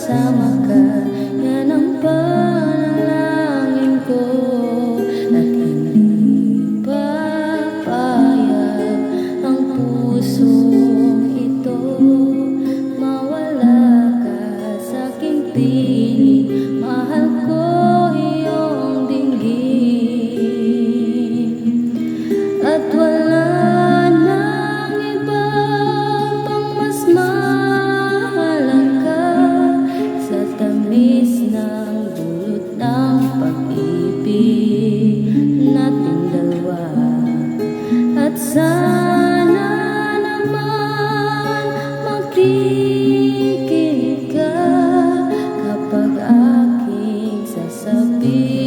kasama ka, yan ang panalangin ko. At hindi papayag ang pusong ito, mawala ka sa aking piling. Mahal ko iyong dinggin, at wala nang iba pang mas mahalan ka sa tamis ng dulot ng pag-ibig nating dalawa. At sana naman makikinig ka kapag aking sasabihin